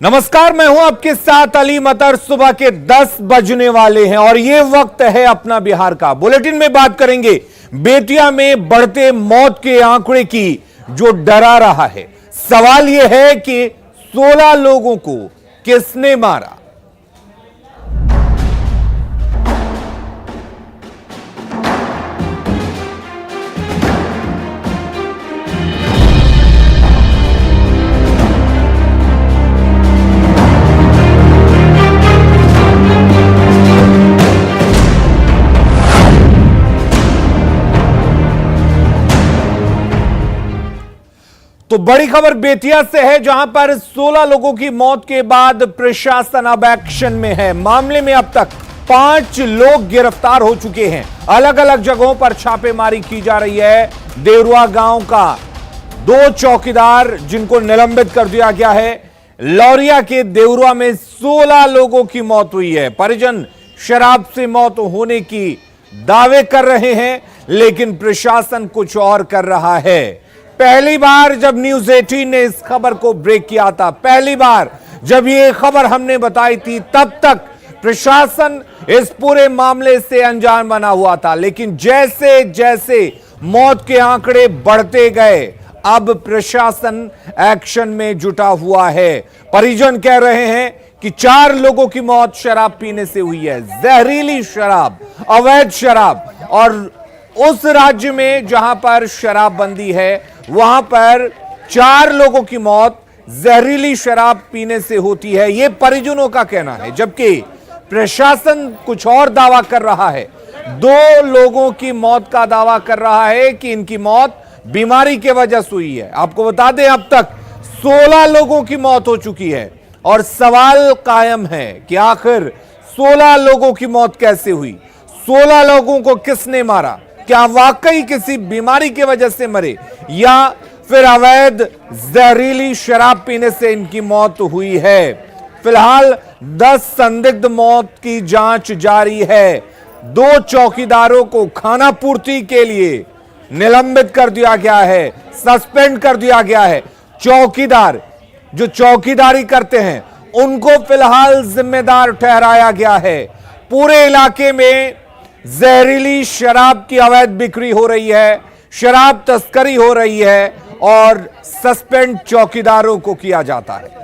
नमस्कार, मैं हूं आपके साथ अली मतर। सुबह के 10 बजने वाले हैं और यह वक्त है अपना बिहार का। बुलेटिन में बात करेंगे बेतिया में बढ़ते मौत के आंकड़े की, जो डरा रहा है। सवाल यह है कि 16 लोगों को किसने मारा। तो बड़ी खबर बेतिया से है, जहां पर 16 लोगों की मौत के बाद प्रशासन अब एक्शन में है। मामले में अब तक 5 लोग गिरफ्तार हो चुके हैं। अलग अलग जगहों पर छापेमारी की जा रही है। देवरुआ गांव का 2 चौकीदार जिनको निलंबित कर दिया गया है। लौरिया के देवरुआ में 16 लोगों की मौत हुई है। परिजन शराब से मौत होने की दावे कर रहे हैं, लेकिन प्रशासन कुछ और कर रहा है। पहली बार जब न्यूज 18 ने इस खबर को ब्रेक किया था, पहली बार जब ये खबर हमने बताई थी, तब तक प्रशासन इस पूरे मामले से अनजान बना हुआ था। लेकिन जैसे जैसे मौत के आंकड़े बढ़ते गए, अब प्रशासन एक्शन में जुटा हुआ है। परिजन कह रहे हैं कि 4 लोगों की मौत शराब पीने से हुई है। जहरीली शराब, अवैध शराब। और उस राज्य में जहां पर शराबबंदी है, वहां पर 4 लोगों की मौत जहरीली शराब पीने से होती है, यह परिजनों का कहना है। जबकि प्रशासन कुछ और दावा कर रहा है। 2 लोगों की मौत का दावा कर रहा है कि इनकी मौत बीमारी की वजह से हुई है। आपको बता दें, अब तक 16 लोगों की मौत हो चुकी है और सवाल कायम है कि आखिर 16 लोगों की मौत कैसे हुई। 16 लोगों को किसने मारा? क्या वाकई किसी बीमारी की वजह से मरे, या फिर अवैध जहरीली शराब पीने से इनकी मौत हुई है? फिलहाल 10 संदिग्ध मौत की जांच जारी है। 2 चौकीदारों को खाना पूर्ति के लिए निलंबित कर दिया गया है, सस्पेंड कर दिया गया है। चौकीदार जो चौकीदारी करते हैं, उनको फिलहाल जिम्मेदार ठहराया गया है। पूरे इलाके में जहरीली शराब की अवैध बिक्री हो रही है, शराब तस्करी हो रही है और सस्पेंड चौकीदारों को किया जाता है।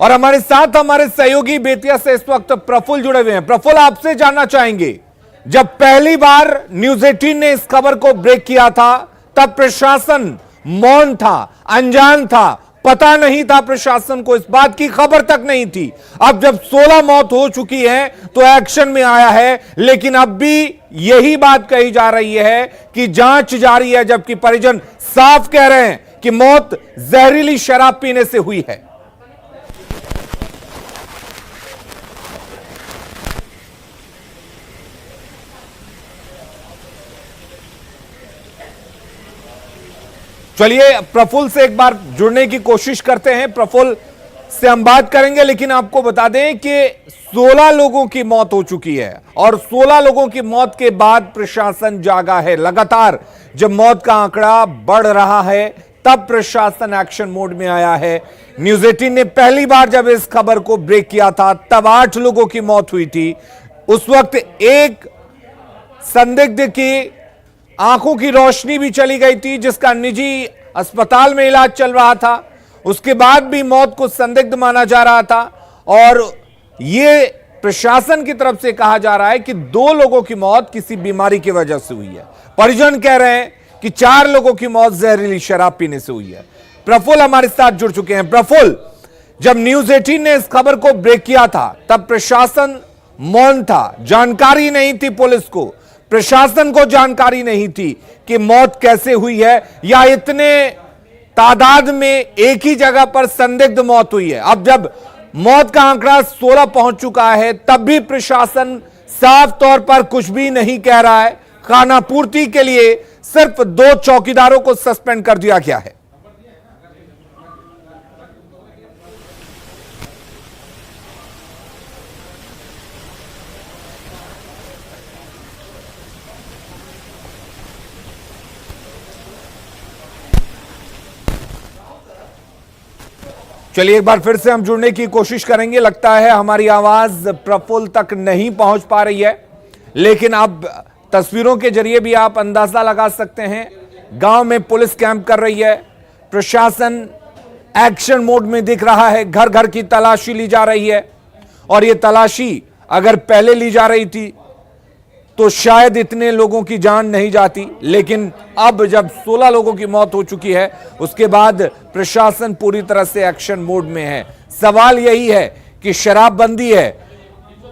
और हमारे साथ हमारे सहयोगी बेतिया से इस वक्त प्रफुल्ल जुड़े हुए हैं। प्रफुल्ल, आपसे जानना चाहेंगे, जब पहली बार न्यूज 18 ने इस खबर को ब्रेक किया था, तब प्रशासन मौन था, अनजान था, पता नहीं था प्रशासन को, इस बात की खबर तक नहीं थी। अब जब 16 मौत हो चुकी है तो एक्शन में आया है, लेकिन अब भी यही बात कही जा रही है कि जांच जारी है, जबकि परिजन साफ कह रहे हैं कि मौत जहरीली शराब पीने से हुई है। चलिए प्रफुल्ल से एक बार जुड़ने की कोशिश करते हैं। प्रफुल्ल से हम बात करेंगे, लेकिन आपको बता दें कि 16 लोगों की मौत हो चुकी है और 16 लोगों की मौत के बाद प्रशासन जागा है। लगातार जब मौत का आंकड़ा बढ़ रहा है, तब प्रशासन एक्शन मोड में आया है। न्यूज 18 ने पहली बार जब इस खबर को ब्रेक किया था, तब 8 लोगों की मौत हुई थी। उस वक्त एक संदिग्ध की आंखों की रोशनी भी चली गई थी, जिसका निजी अस्पताल में इलाज चल रहा था। उसके बाद भी मौत को संदिग्ध माना जा रहा था और यह प्रशासन की तरफ से कहा जा रहा है कि 2 लोगों की मौत किसी बीमारी की वजह से हुई है। परिजन कह रहे हैं कि 4 लोगों की मौत जहरीली शराब पीने से हुई है। प्रफुल्ल हमारे साथ जुड़ चुके हैं। प्रफुल्ल, जब न्यूज 18 ने इस खबर को ब्रेक किया था, तब प्रशासन मौन था, जानकारी नहीं थी पुलिस को, प्रशासन को जानकारी नहीं थी कि मौत कैसे हुई है, या इतने तादाद में एक ही जगह पर संदिग्ध मौत हुई है। अब जब मौत का आंकड़ा 16 पहुंच चुका है, तब भी प्रशासन साफ तौर पर कुछ भी नहीं कह रहा है। खाना पूर्ति के लिए सिर्फ 2 चौकीदारों को सस्पेंड कर दिया गया है। चलिए एक बार फिर से हम जुड़ने की कोशिश करेंगे। लगता है हमारी आवाज प्रफुल्ल तक नहीं पहुंच पा रही है, लेकिन अब तस्वीरों के जरिए भी आप अंदाजा लगा सकते हैं। गांव में पुलिस कैंप कर रही है, प्रशासन एक्शन मोड में दिख रहा है, घर घर की तलाशी ली जा रही है। और यह तलाशी अगर पहले ली जा रही थी तो शायद इतने लोगों की जान नहीं जाती, लेकिन अब जब 16 लोगों की मौत हो चुकी है उसके बाद प्रशासन पूरी तरह से एक्शन मोड में है। सवाल यही है कि शराबबंदी है,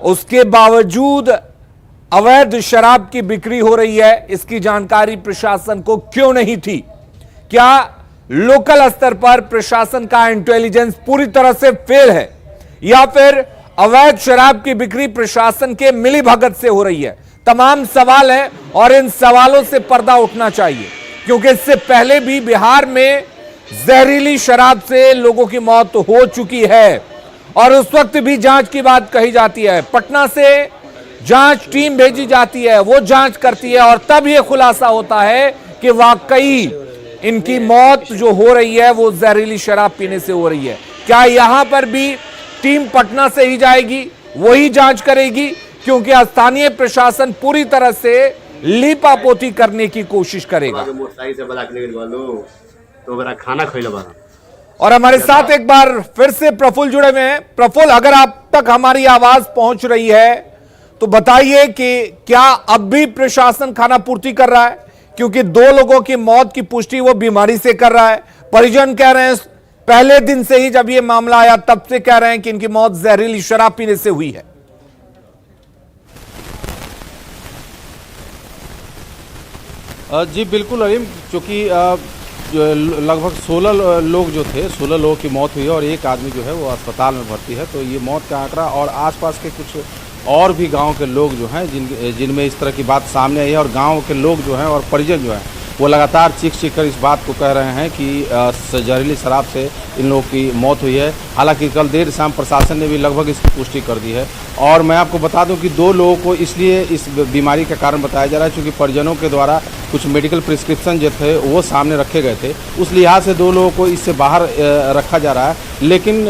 उसके बावजूद अवैध शराब की बिक्री हो रही है, इसकी जानकारी प्रशासन को क्यों नहीं थी? क्या लोकल स्तर पर प्रशासन का इंटेलिजेंस पूरी तरह से फेल है, या फिर अवैध शराब की बिक्री प्रशासन के मिलीभगत से हो रही है? तमाम सवाल है और इन सवालों से पर्दा उठना चाहिए, क्योंकि इससे पहले भी बिहार में जहरीली शराब से लोगों की मौत हो चुकी है और उस वक्त भी जांच की बात कही जाती है। पटना से जांच टीम भेजी जाती है, वो जांच करती है और तब यह खुलासा होता है कि वाकई इनकी मौत जो हो रही है वो जहरीली शराब पीने से हो रही है। क्या यहां पर भी टीम पटना से ही जाएगी, वही जांच करेगी? क्योंकि स्थानीय प्रशासन पूरी तरह से लीपापोती करने की कोशिश करेगा। और हमारे साथ एक बार फिर से प्रफुल्ल जुड़े हुए हैं। प्रफुल्ल, अगर आप तक हमारी आवाज पहुंच रही है तो बताइए कि क्या अब भी प्रशासन खाना पूर्ति कर रहा है? क्योंकि 2 लोगों की मौत की पुष्टि वो बीमारी से कर रहा है। परिजन कह रहे हैं पहले दिन से ही जब ये मामला आया तब से कह रहे हैं कि इनकी मौत जहरीली शराब पीने से हुई है। जी बिल्कुल अलीम, क्योंकि लगभग 16 लोग जो थे, 16 लोगों की मौत हुई है और एक आदमी जो है वो अस्पताल में भर्ती है। तो ये मौत का आंकड़ा और आसपास के कुछ और भी गांव के लोग जो हैं जिनमें इस तरह की बात सामने आई है, और गांव के लोग जो हैं और परिजन जो हैं वो लगातार चीख कर इस बात को कह रहे हैं कि जहरीली शराब से इन लोगों की मौत हुई है। हालांकि कल देर शाम प्रशासन ने भी लगभग इसकी पुष्टि कर दी है। और मैं आपको बता दूं कि 2 लोगों को इसलिए इस बीमारी का कारण बताया जा रहा है क्योंकि परिजनों के द्वारा कुछ मेडिकल प्रिस्क्रिप्शन जो थे वो सामने रखे गए थे, उस लिहाज से 2 लोगों को इससे बाहर रखा जा रहा है। लेकिन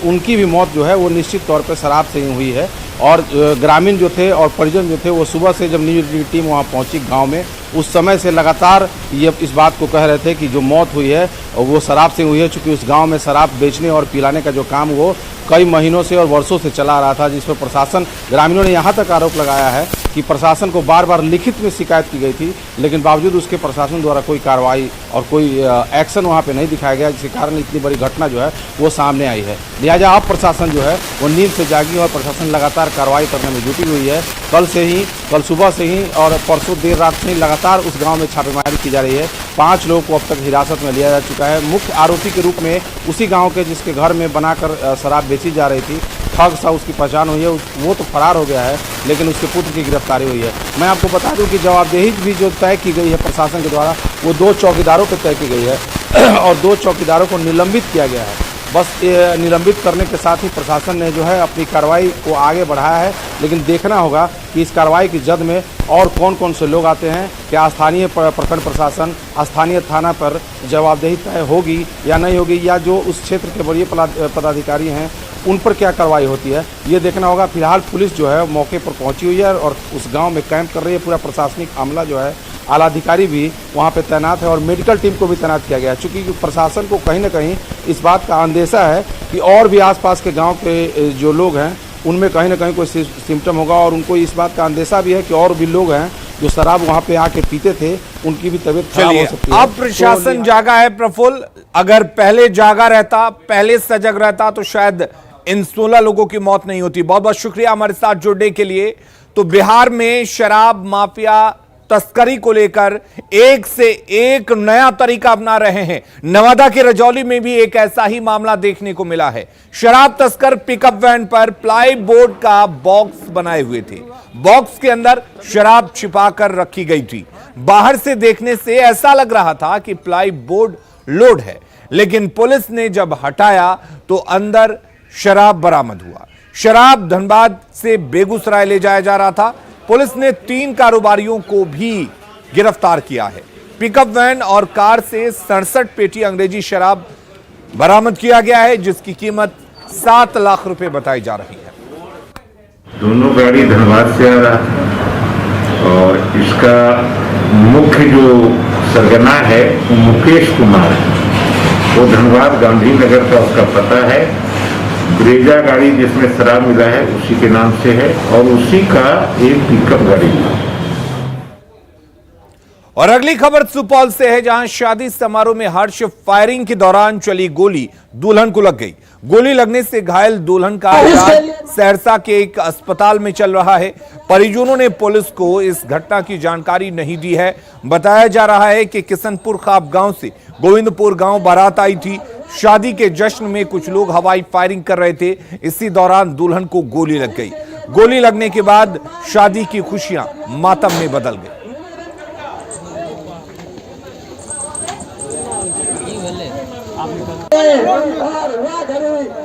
उनकी भी मौत जो है वो निश्चित तौर पर शराब से ही हुई है। और ग्रामीण जो थे और परिजन जो थे वो सुबह से जब न्यूज़ टीम वहाँ पहुँची गांव में, उस समय से लगातार ये इस बात को कह रहे थे कि जो मौत हुई है वो शराब से हुई है, चूँकि उस गांव में शराब बेचने और पिलाने का जो काम वो कई महीनों से और वर्षों से चला रहा था, जिस पर प्रशासन, ग्रामीणों ने यहाँ तक आरोप लगाया है कि प्रशासन को बार बार लिखित में शिकायत की गई थी, लेकिन बावजूद उसके प्रशासन द्वारा कोई कार्रवाई और कोई एक्शन वहाँ पे नहीं दिखाया गया, जिसके कारण इतनी बड़ी घटना जो है वो सामने आई है। लिहाजा अब प्रशासन जो है वो नींद से जागी और प्रशासन लगातार कार्रवाई करने में जुटी हुई है। कल सुबह से ही और परसों देर रात से ही लगातार उस गाँव में छापेमारी की जा रही है। 5 लोगों को अब तक हिरासत में लिया जा चुका है। मुख्य आरोपी के रूप में उसी गाँव के जिसके घर में बनाकर शराब बेची जा रही थी, ठग सा उसकी पहचान हुई है, वो तो फरार हो गया है, लेकिन उसके पुत्र की गिरफ्तारी हुई है। मैं आपको बता दूं कि जवाबदेही भी जो तय की गई है प्रशासन के द्वारा वो 2 चौकीदारों पर तय की गई है और 2 चौकीदारों को निलंबित किया गया है। बस निलंबित करने के साथ ही प्रशासन ने जो है अपनी कार्रवाई को आगे बढ़ाया है, लेकिन देखना होगा कि इस कार्रवाई की जद में और कौन कौन से लोग आते हैं। क्या स्थानीय प्रखंड प्रशासन, स्थानीय थाना पर जवाबदेही तय होगी या नहीं होगी, या जो उस क्षेत्र के वरीय पदाधिकारी हैं उन पर क्या कार्रवाई होती है, ये देखना होगा। फिलहाल पुलिस जो है मौके पर पहुंची हुई है और उस गांव में कैंप कर रही है। पूरा प्रशासनिक अमला जो है, आला अधिकारी भी वहां पे तैनात है और मेडिकल टीम को भी तैनात किया गया है, चूँकि प्रशासन को कहीं ना कहीं इस बात का अंदेशा है कि और भी आसपास के गांव के जो लोग हैं उनमें कहीं ना कहीं कोई सिम्टम होगा, और उनको इस बात का अंदेशा भी है कि और भी लोग हैं जो शराब वहाँ पे आके पीते थे, उनकी भी तबीयत खराब हो सकती है। अब प्रशासन जागा है प्रफुल्ल, अगर पहले जागा रहता, पहले सजग रहता तो शायद इन 16 लोगों की मौत नहीं होती। बहुत बहुत शुक्रिया हमारे साथ जुड़ने के लिए। तो बिहार में शराब माफिया तस्करी को लेकर एक से एक नया तरीका अपना रहे हैं। नवादा के रजौली में भी एक ऐसा ही मामला देखने को मिला है। शराब तस्कर पिकअप वैन पर प्लाई बोर्ड का बॉक्स बनाए हुए थे, बॉक्स के अंदर शराब छिपाकर रखी गई थी। बाहर से देखने से ऐसा लग रहा था कि प्लाई बोर्ड लोड है, लेकिन पुलिस ने जब हटाया तो अंदर शराब बरामद हुआ। शराब धनबाद से बेगूसराय ले जाया जा रहा था। पुलिस ने 3 कारोबारियों को भी गिरफ्तार किया है। पिकअप वैन और कार से 67 पेटी अंग्रेजी शराब बरामद किया गया है, जिसकी कीमत 7 लाख रुपए बताई जा रही है। दोनों गाड़ी धनबाद से आ रहा था और इसका मुख्य जो सरगना है वो मुकेश कुमार है। वो धनबाद गांधीनगर का उसका पता है। ब्रेजा गाड़ी जिसमें शराब मिला है उसी के नाम से है और उसी का एक पिकअप गाड़ी है। और अगली खबर सुपौल से है, जहां शादी समारोह में हर्ष फायरिंग के दौरान चली गोली दुल्हन को लग गई। गोली लगने से घायल दुल्हन का इलाज सहरसा के एक अस्पताल में चल रहा है। परिजनों ने पुलिस को इस घटना की जानकारी नहीं दी है। बताया जा रहा है कि किशनपुर खाप गांव से गोविंदपुर गांव बारात आई थी। शादी के जश्न में कुछ लोग हवाई फायरिंग कर रहे थे। इसी दौरान दुल्हन को गोली लग गई। गोली लगने के बाद शादी की खुशियां मातम में बदल गई।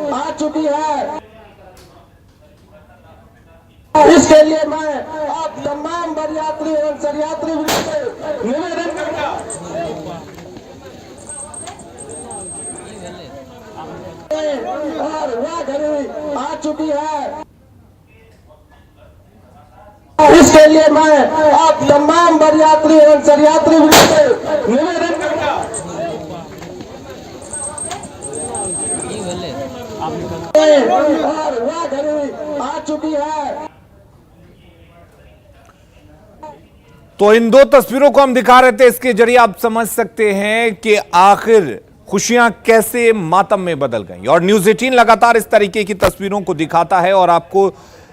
आ चुकी है। इसके लिए मैं आप तमाम बरयात्री एवं सरयात्री निवेदन करता और वह घड़ी आ चुकी है। इसके लिए मैं आप तमाम बरयात्री एवं सरयात्री निवेदन करता और वह घड़ी आ चुकी है। तो इन दो तस्वीरों को हम दिखा रहे थे, इसके जरिए आप समझ सकते हैं कि आखिर खुशियां कैसे मातम में बदल गई। और न्यूज़ 18 लगातार इस तरीके की तस्वीरों को दिखाता है और आपको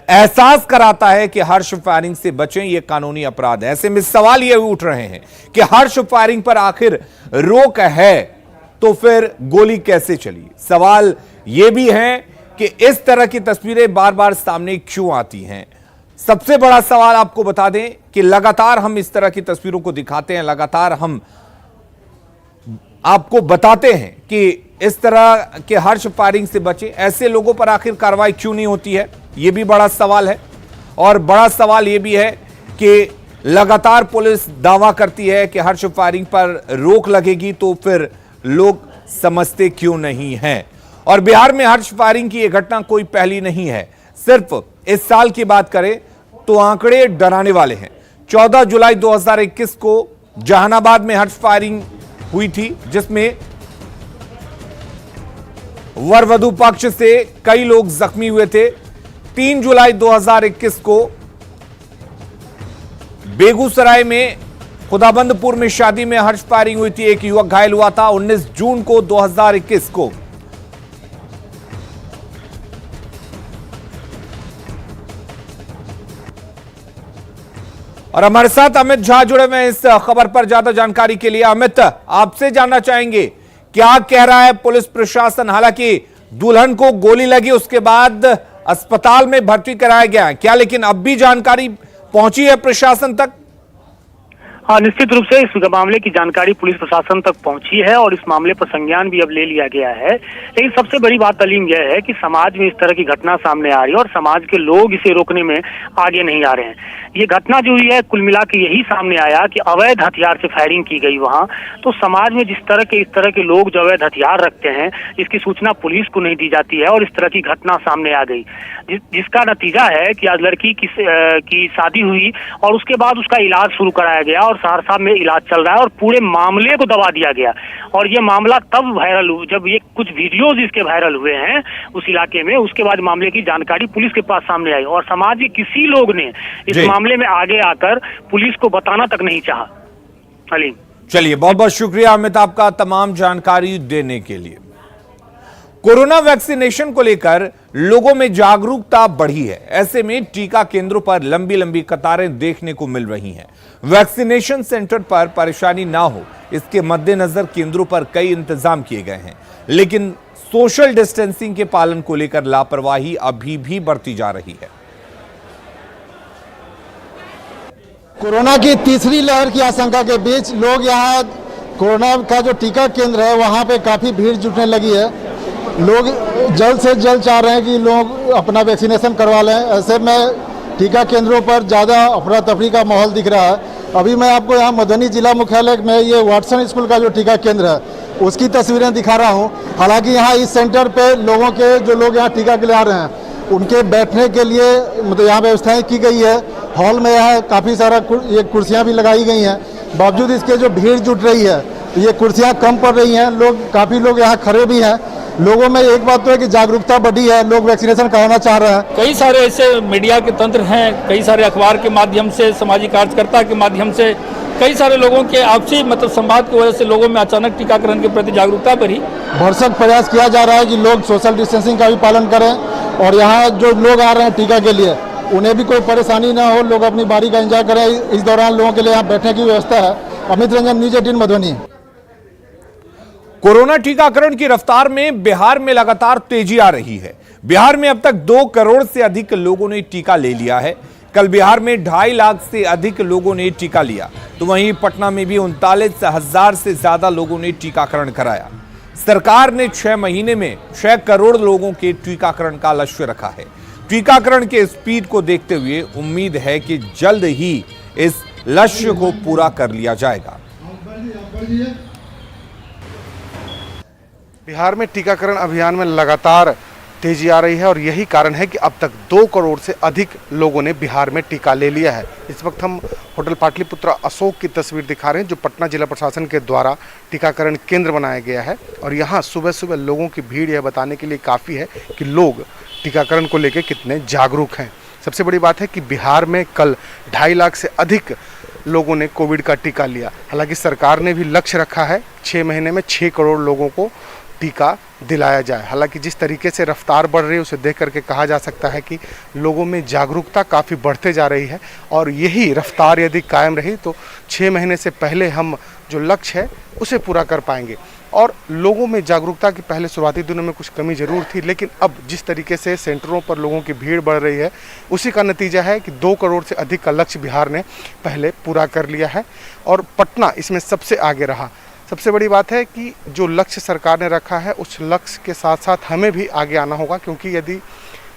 एहसास कराता है कि हर्ष फायरिंग से बचें, यह कानूनी अपराध है। ऐसे में सवाल ये उठ रहे हैं कि हर्ष फायरिंग पर आखिर रोक है तो फिर गोली कैसे चली। सवाल यह भी है कि इस तरह की तस्वीरें बार बार सामने क्यों आती हैं। सबसे बड़ा सवाल आपको बता दें कि लगातार हम इस तरह की तस्वीरों को दिखाते हैं, लगातार हम आपको बताते हैं कि इस तरह के हर्ष फायरिंग से बचें। ऐसे लोगों पर आखिर कार्रवाई क्यों नहीं होती है, यह भी बड़ा सवाल है। और बड़ा सवाल यह भी है कि लगातार पुलिस दावा करती है कि हर्ष फायरिंग पर रोक लगेगी, तो फिर लोग समझते क्यों नहीं हैं। और बिहार में हर्ष फायरिंग की यह घटना कोई पहली नहीं है। सिर्फ इस साल की बात करें तो आंकड़े डराने वाले हैं। 14 जुलाई 2021 को जहानाबाद में हर्ष फायरिंग हुई थी, जिसमें वर वधू पक्ष से कई लोग जख्मी हुए थे। 3 जुलाई 2021 को बेगूसराय में खुदाबंदपुर में शादी में हर्ष फायरिंग हुई थी, एक युवक घायल हुआ था। 19 जून को 2021 को और हमारे साथ अमित झा जुड़े हुए हैं इस खबर पर ज्यादा जानकारी के लिए। अमित, आपसे जानना चाहेंगे क्या कह रहा है पुलिस प्रशासन। हालांकि दुल्हन को गोली लगी, उसके बाद अस्पताल में भर्ती कराया गया है, क्या लेकिन अब भी जानकारी पहुंची है प्रशासन तक? हाँ, निश्चित रूप से इस मामले की जानकारी पुलिस प्रशासन तक पहुंची है और इस मामले पर संज्ञान भी अब ले लिया गया है। लेकिन सबसे बड़ी बात अलीम यह है कि समाज में इस तरह की घटना सामने आ रही है और समाज के लोग इसे रोकने में आगे नहीं आ रहे हैं। ये घटना जो हुई है कुल मिला के यही सामने आया कि अवैध हथियार से फायरिंग की गई वहां। तो समाज में इस तरह के लोग जो अवैध हथियार रखते हैं, इसकी सूचना पुलिस को नहीं दी जाती है और इस तरह की घटना सामने आ गई, जिसका नतीजा है कि आज लड़की की शादी हुई और उसके बाद उसका इलाज शुरू कराया गया और सहरसा में इलाज चल रहा है और पूरे मामले को दबा दिया गया। और ये मामला तब वायरल हुआ जब ये कुछ वीडियोज इसके वायरल हुए हैं उस इलाके में। उसके बाद मामले की जानकारी पुलिस के पास सामने आई और समाज के किसी लोग ने इस मामले में आगे आकर पुलिस को बताना तक नहीं चाहा। अलीम, चलिए, बहुत बहुत शुक्रिया अमित आपका तमाम जानकारी देने के लिए। कोरोना वैक्सीनेशन को लेकर लोगों में जागरूकता बढ़ी है। ऐसे में टीका केंद्रों पर लंबी लंबी कतारें देखने को मिल रही हैं। वैक्सीनेशन सेंटर पर परेशानी ना हो, इसके मद्देनजर केंद्रों पर कई इंतजाम किए गए हैं, लेकिन सोशल डिस्टेंसिंग के पालन को लेकर लापरवाही अभी भी बढ़ती जा रही है। कोरोना की तीसरी लहर की आशंका के बीच लोग यहाँ कोरोना का जो टीका केंद्र है वहाँ पे काफ़ी भीड़ जुटने लगी है। लोग जल्द से जल्द चाह रहे हैं कि लोग अपना वैक्सीनेशन करवा लें। ऐसे में टीका केंद्रों पर ज़्यादा अफरा तफरी का माहौल दिख रहा है। अभी मैं आपको यहाँ मधुबनी जिला मुख्यालय में ये वाटसन स्कूल का जो टीका केंद्र है उसकी तस्वीरें दिखा रहा हूँ। हालांकि यहाँ इस सेंटर पे लोगों के जो लोग यहाँ टीका के लिए आ रहे हैं उनके बैठने के लिए मतलब यहाँ व्यवस्थाएं की गई है। हॉल में यहाँ काफ़ी सारा ये कुर्सियाँ भी लगाई गई हैं। बावजूद इसके जो भीड़ जुट रही है, ये कुर्सियाँ कम पड़ रही हैं। काफ़ी लोग यहाँ खड़े भी हैं। लोगों में एक बात तो है कि जागरूकता बढ़ी है, लोग वैक्सीनेशन कराना चाह रहे हैं। कई सारे ऐसे मीडिया के तंत्र हैं, कई सारे अखबार के माध्यम से, सामाजिक कार्यकर्ता के माध्यम से, कई सारे लोगों के आपसी मतलब संवाद की वजह से लोगों में अचानक टीकाकरण के प्रति जागरूकता बढ़ी। भरसक प्रयास किया जा रहा है कि लोग सोशल डिस्टेंसिंग का भी पालन करें और यहाँ जो लोग आ रहे हैं टीका के लिए उन्हें भी कोई परेशानी ना हो, लोग अपनी बारी का एंजॉय करें। इस दौरान लोगों के लिए यहाँ बैठने की व्यवस्था है। अमित रंजन, न्यूज़ 18 मधुबनी। कोरोना टीकाकरण की रफ्तार में बिहार में लगातार तेजी आ रही है। बिहार में अब तक 2 करोड़ से अधिक लोगों ने टीका ले लिया है। कल बिहार में 2.5 लाख से अधिक लोगों ने टीका लिया, तो वहीं पटना में भी 39,000 से ज्यादा लोगों ने टीकाकरण कराया। सरकार ने 6 महीने में 6 करोड़ लोगों के टीकाकरण का लक्ष्य रखा है। टीकाकरण के स्पीड को देखते हुए उम्मीद है कि जल्द ही इस लक्ष्य को पूरा कर लिया जाएगा। बिहार में टीकाकरण अभियान में लगातार तेजी आ रही है और यही कारण है कि अब तक 2 करोड़ से अधिक लोगों ने बिहार में टीका ले लिया है। इस वक्त हम होटल पाटलिपुत्रा अशोक की तस्वीर दिखा रहे हैं, जो पटना जिला प्रशासन के द्वारा टीकाकरण केंद्र बनाया गया है। और यहाँ सुबह सुबह लोगों की भीड़ यह बताने के लिए काफ़ी है कि लोग टीकाकरण को लेकर कितने जागरूक हैं। सबसे बड़ी बात है कि बिहार में कल 2.5 लाख से अधिक लोगों ने कोविड का टीका लिया। हालांकि सरकार ने भी लक्ष्य रखा है 6 महीने में 6 करोड़ लोगों को टीका दिलाया जाए। हालांकि जिस तरीके से रफ्तार बढ़ रही है उसे देख करके कहा जा सकता है कि लोगों में जागरूकता काफ़ी बढ़ते जा रही है और यही रफ्तार यदि कायम रही तो 6 महीने से पहले हम जो लक्ष्य है उसे पूरा कर पाएंगे। और लोगों में जागरूकता की पहले शुरुआती दिनों में कुछ कमी ज़रूर थी, लेकिन अब जिस तरीके से सेंटरों पर लोगों की भीड़ बढ़ रही है उसी का नतीजा है कि 2 करोड़ से अधिक का लक्ष्य बिहार ने पहले पूरा कर लिया है और पटना इसमें सबसे आगे रहा। सबसे बड़ी बात है कि जो लक्ष्य सरकार ने रखा है उस लक्ष्य के साथ साथ हमें भी आगे आना होगा, क्योंकि यदि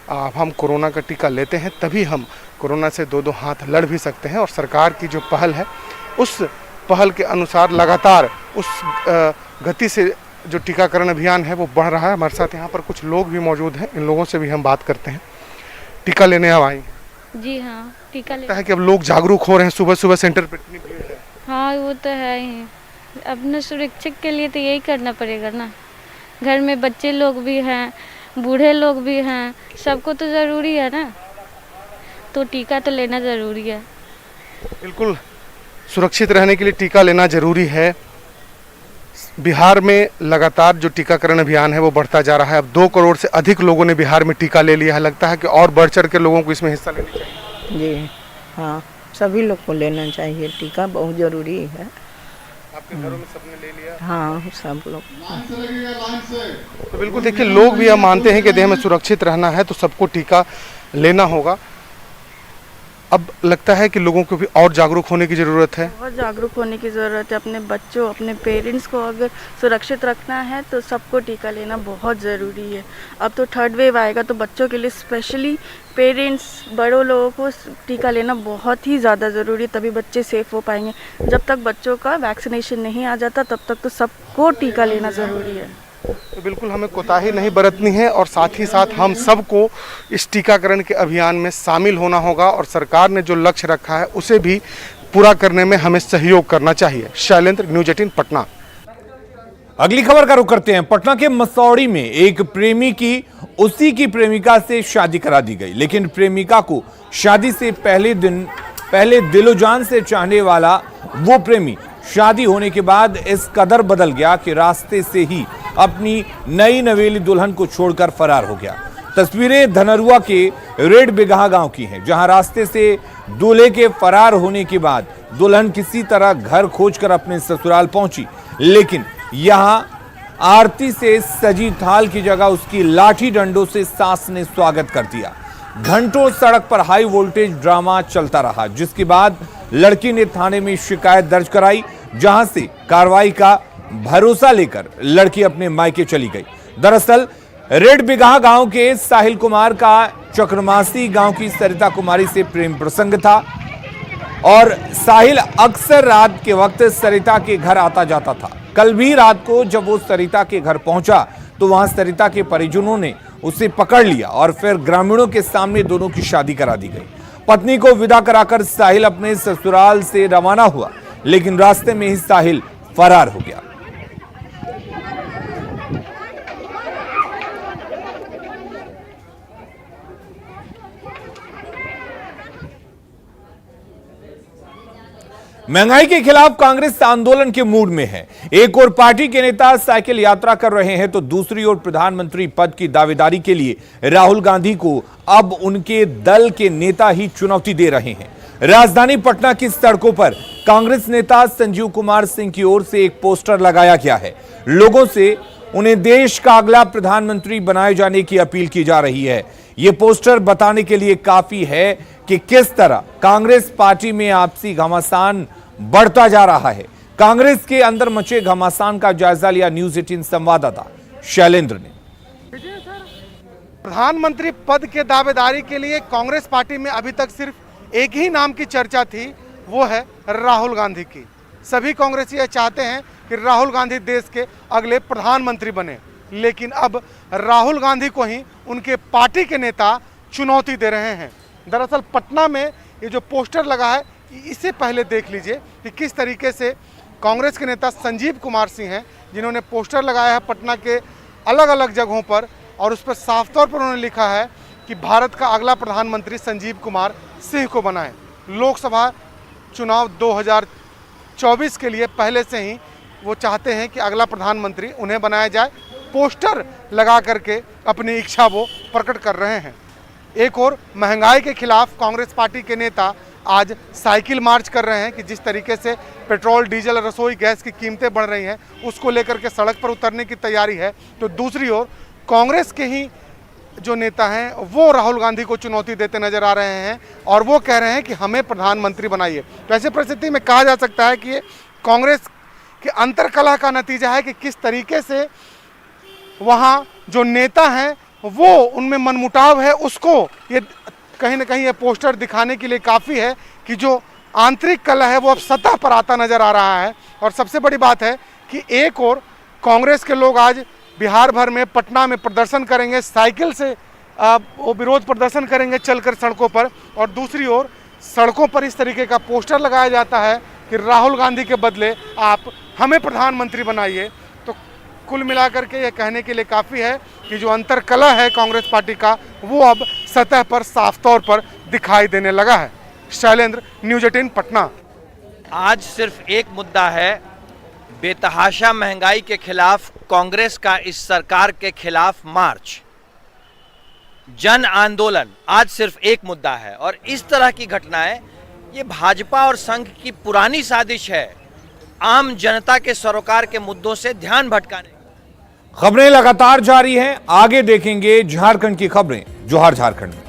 हम कोरोना का टीका लेते हैं तभी हम कोरोना से 2-2 हाथ लड़ भी सकते हैं। और सरकार की जो पहल है उस पहल के अनुसार लगातार उस गति से जो टीकाकरण अभियान है वो बढ़ रहा है। हमारे साथ यहाँ पर कुछ लोग भी मौजूद हैं, इन लोगों से भी हम बात करते हैं। टीका लेने अब आए? जी हाँ, टीका लगता है कि अब लोग जागरूक हो रहे हैं, सुबह सुबह सेंटर पर इतनी भीड़ है। हाँ वो तो है ही, अपने सुरक्षा के लिए तो यही करना पड़ेगा ना। घर में बच्चे लोग भी हैं, बूढ़े लोग भी हैं, सबको तो ज़रूरी है ना, तो टीका तो लेना ज़रूरी है। बिल्कुल, सुरक्षित रहने के लिए टीका लेना ज़रूरी है। बिहार में लगातार जो टीकाकरण अभियान है वो बढ़ता जा रहा है। अब 2 करोड़ से अधिक लोगों ने बिहार में टीका ले लिया है। लगता है कि और बढ़ चढ़ के लोगों को इसमें हिस्सा लेना चाहिए। जी हाँ, सभी लोग को लेना चाहिए, टीका बहुत ज़रूरी है। आपके घरों में सबने ले लिया? हाँ, सब लोग। तो बिल्कुल देखिए, लोग भी अब मानते हैं कि देह में सुरक्षित रहना है तो सबको टीका लेना होगा। अब लगता है कि लोगों को भी और जागरूक होने की ज़रूरत है। बहुत जागरूक होने की ज़रूरत है। अपने बच्चों, अपने पेरेंट्स को अगर सुरक्षित रखना है तो सबको टीका लेना बहुत ज़रूरी है। अब तो 3rd वेव आएगा तो बच्चों के लिए स्पेशली पेरेंट्स, बड़ों लोगों को टीका लेना बहुत ही ज़्यादा ज़रूरी है, तभी बच्चे सेफ़ हो पाएंगे। जब तक बच्चों का वैक्सीनेशन नहीं आ जाता तब तक तो सबको टीका लेना ज़रूरी है। तो बिल्कुल हमें कोताही नहीं बरतनी है और साथ ही साथ हम सबको इस टीकाकरण के अभियान में शामिल होना होगा और सरकार ने जो लक्ष्य रखा है उसे भी पूरा करने में हमें सहयोग करना चाहिए। शैलेंद्र, न्यूज़ 18 पटना। अगली खबर का रुख करते हैं। पटना के मसौड़ी में एक प्रेमी की उसी की प्रेमिका से शादी करा दी गई, लेकिन प्रेमिका को शादी से पहले दिलोजान से चाहने वाला वो प्रेमी शादी होने के बाद इस कदर बदल गया कि रास्ते से ही अपनी नई नवेली दुल्हन को छोड़कर फरार हो गया। तस्वीरें धनरुआ के रेड बिगहा गांव की हैं, जहां रास्ते से दूल्हे के फरार होने के बाद दुल्हन किसी तरह घर खोजकर अपने ससुराल पहुंची, लेकिन यहां आरती से सजी थाल की जगह उसकी लाठी डंडों से सास ने स्वागत कर दिया। घंटों सड़क पर हाई वोल्टेज ड्रामा चलता रहा, जिसके बाद लड़की ने थाने में शिकायत दर्ज कराई, जहां से कार्रवाई का भरोसा लेकर लड़की अपने मायके चली गई। दरअसल रेड बिगहा गांव के साहिल कुमार का चक्रमासी गांव की सरिता कुमारी से प्रेम प्रसंग था और साहिल अक्सर रात के वक्त सरिता के घर आता जाता था। कल भी रात को जब वो सरिता के घर पहुंचा तो वहां सरिता के परिजनों ने उसे पकड़ लिया और फिर ग्रामीणों के सामने दोनों की शादी करा दी गई। पत्नी को विदा कराकर साहिल अपने ससुराल से रवाना हुआ, लेकिन रास्ते में ही साहिल फरार हो गया। महंगाई के खिलाफ कांग्रेस आंदोलन के मूड में है। एक ओर पार्टी के नेता साइकिल यात्रा कर रहे हैं तो दूसरी ओर प्रधानमंत्री पद की दावेदारी के लिए राहुल गांधी को अब उनके दल के नेता ही चुनौती दे रहे हैं। राजधानी पटना की सड़कों पर कांग्रेस नेता संजीव कुमार सिंह की ओर से एक पोस्टर लगाया गया है। लोगों से उन्हें देश का अगला प्रधानमंत्री बनाए जाने की अपील की जा रही है। यह पोस्टर बताने के लिए काफी है कि किस तरह कांग्रेस पार्टी में आपसी घमासान बढ़ता जा रहा है। कांग्रेस के अंदर मचे घमासान का जायजा लिया न्यूज 18 संवाददाता शैलेंद्र ने। प्रधानमंत्री पद के दावेदारी के लिए कांग्रेस पार्टी में अभी तक सिर्फ एक ही नाम की चर्चा थी, वो है राहुल गांधी की। सभी कांग्रेसी ये चाहते हैं कि राहुल गांधी देश के अगले प्रधानमंत्री बने, लेकिन अब राहुल गांधी को ही उनके पार्टी के नेता चुनौती दे रहे हैं। दरअसल पटना में ये जो पोस्टर लगा है, इससे पहले देख लीजिए कि किस तरीके से कांग्रेस के नेता संजीव कुमार सिंह हैं, जिन्होंने पोस्टर लगाया है पटना के अलग अलग जगहों पर, और उस पर साफ तौर पर उन्होंने लिखा है कि भारत का अगला प्रधानमंत्री संजीव कुमार सिंह को बनाएं। लोकसभा चुनाव 2024 के लिए पहले से ही वो चाहते हैं कि अगला प्रधानमंत्री उन्हें बनाया जाए। पोस्टर लगा करके अपनी इच्छा वो प्रकट कर रहे हैं। एक और महंगाई के खिलाफ कांग्रेस पार्टी के नेता आज साइकिल मार्च कर रहे हैं कि जिस तरीके से पेट्रोल, डीजल, रसोई गैस की कीमतें बढ़ रही हैं, उसको लेकर के सड़क पर उतरने की तैयारी है। तो दूसरी ओर कांग्रेस के ही जो नेता हैं वो राहुल गांधी को चुनौती देते नजर आ रहे हैं और वो कह रहे हैं कि हमें प्रधानमंत्री बनाइए। तो ऐसी परिस्थिति में कहा जा सकता है कि ये कांग्रेस के अंतर्कलह का नतीजा है कि किस तरीके से वहाँ जो नेता हैं वो उनमें मनमुटाव है, उसको ये कहीं ना कहीं ये पोस्टर दिखाने के लिए काफ़ी है कि जो आंतरिक कलह है वो अब सतह पर आता नजर आ रहा है। और सबसे बड़ी बात है कि एक और कांग्रेस के लोग आज बिहार भर में, पटना में प्रदर्शन करेंगे, साइकिल से वो विरोध प्रदर्शन करेंगे चलकर सड़कों पर, और दूसरी ओर सड़कों पर इस तरीके का पोस्टर लगाया जाता है कि राहुल गांधी के बदले आप हमें प्रधानमंत्री बनाइए। तो कुल मिलाकर के ये कहने के लिए काफ़ी है कि जो अंतर्कलह है कांग्रेस पार्टी का वो अब सतह पर साफ तौर पर दिखाई देने लगा है। शैलेंद्र, न्यूज 18 पटना। आज सिर्फ एक मुद्दा है, बेतहाशा महंगाई के खिलाफ कांग्रेस का इस सरकार के खिलाफ मार्च, जन आंदोलन। आज सिर्फ एक मुद्दा है और इस तरह की घटनाएं ये भाजपा और संघ की पुरानी साजिश है, आम जनता के सरोकार के मुद्दों से ध्यान भटकाने। खबरें लगातार जारी हैं, आगे देखेंगे झारखंड की खबरें। जोहार झारखंड में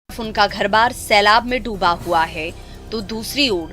उनका घरबार सैलाब में डूबा हुआ है तो दूसरी ओर